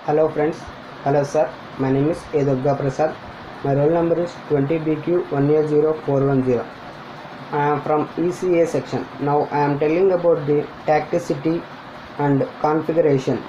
Hello friends, hello sir, my name is A. Durga Prasad. My roll number is 20BQ180410. I am from ECA section. Now I am telling about the tacticity and configuration.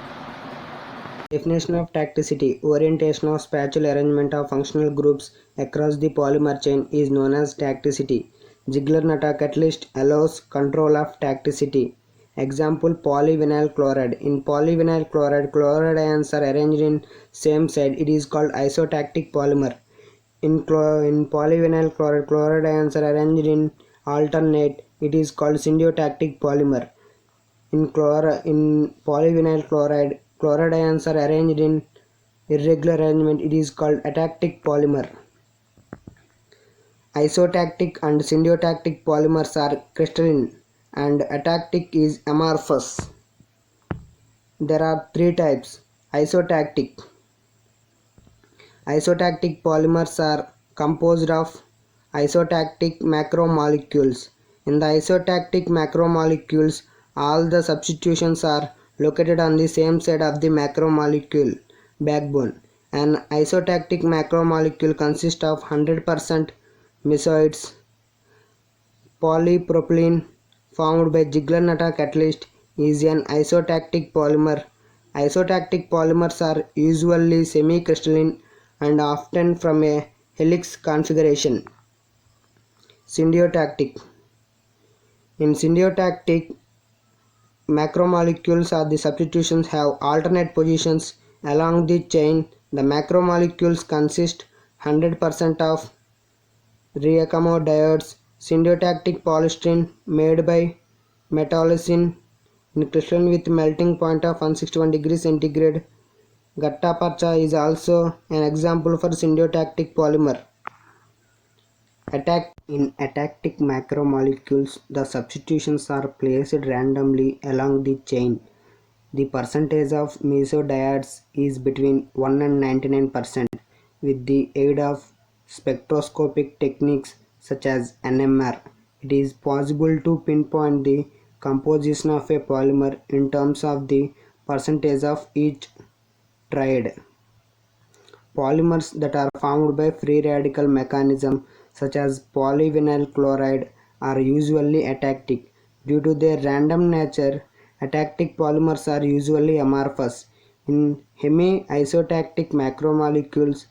Definition of tacticity: orientation of spatial arrangement of functional groups across the polymer chain is known as tacticity. Ziegler-Natta catalyst allows control of tacticity. Example: polyvinyl chloride. In polyvinyl chloride, chloride ions are arranged in same side. It is called isotactic polymer. In polyvinyl chloride, chloride ions are arranged in alternate. It is called syntactic polymer. In polyvinyl chloride, chloride ions are arranged in irregular arrangement. It is called atactic polymer. Isotactic and syntactic polymers are crystalline and atactic is amorphous. There are three types. Isotactic. Isotactic polymers are composed of isotactic macromolecules. In the isotactic macromolecules, all the substitutions are located on the same side of the macromolecule backbone. An isotactic macromolecule consists of 100% mesoids. Polypropylene formed by Ziegler-Natta catalyst is an isotactic polymer. Isotactic polymers are usually semi-crystalline and often from a helix configuration. Syntactic. In syntactic, macromolecules or the substitutions have alternate positions along the chain. The macromolecules consist 100% of rheacamodiodes. Syntactic polystyrene made by metallocene in crystalline with melting point of 161 degrees centigrade. Gattaparcha is also an example for syntactic polymer. In atactic macromolecules, the substitutions are placed randomly along the chain. The percentage of mesodiodes is between 1 and 99%. With the aid of spectroscopic techniques such as NMR, it is possible to pinpoint the composition of a polymer in terms of the percentage of each triad. Polymers that are formed by free radical mechanism such as polyvinyl chloride are usually atactic. Due to their random nature, atactic polymers are usually amorphous. In hemi-isotactic macromolecules,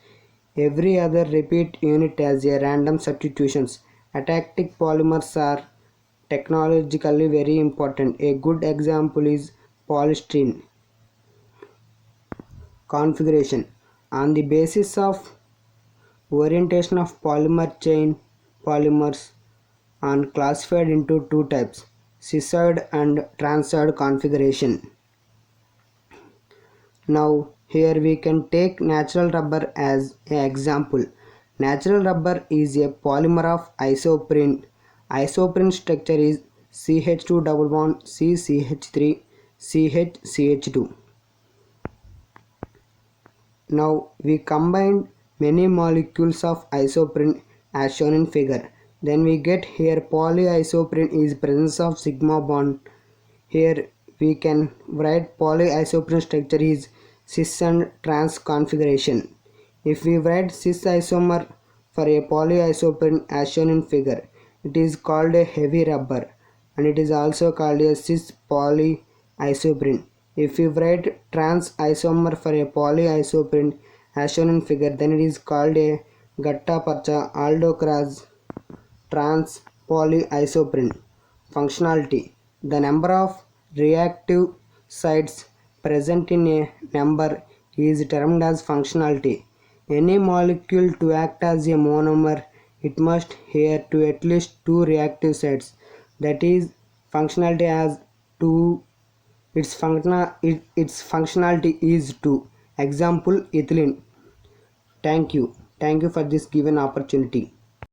every other repeat unit has a random substitutions. Atactic polymers are technologically very important. A good example is polystyrene. Configuration. On the basis of orientation of polymer chain, polymers are classified into two types: cis-side and trans-side configuration. Now here we can take natural rubber as an example. Natural rubber is a polymer of isoprene. Isoprene structure is CH2 double bond CCH3 CHCH2. Now we combined many molecules of isoprene as shown in figure. Then we get here polyisoprene is presence of sigma bond. Here we can write polyisoprene structure is cis and trans configuration. If we write cis isomer for a polyisoprene as shown in figure, it is called a heavy rubber and it is also called a cis polyisoprene. If we write trans isomer for a polyisoprene as shown in figure, then it is called a Gattaparcha aldocraz trans polyisoprene. Functionality: the number of reactive sites present in a number is termed as functionality. Any molecule to act as a monomer, it must adhere to at least two reactive sites. That is, functionality has two. Its functionality is 2. Example: ethylene. Thank you for this given opportunity.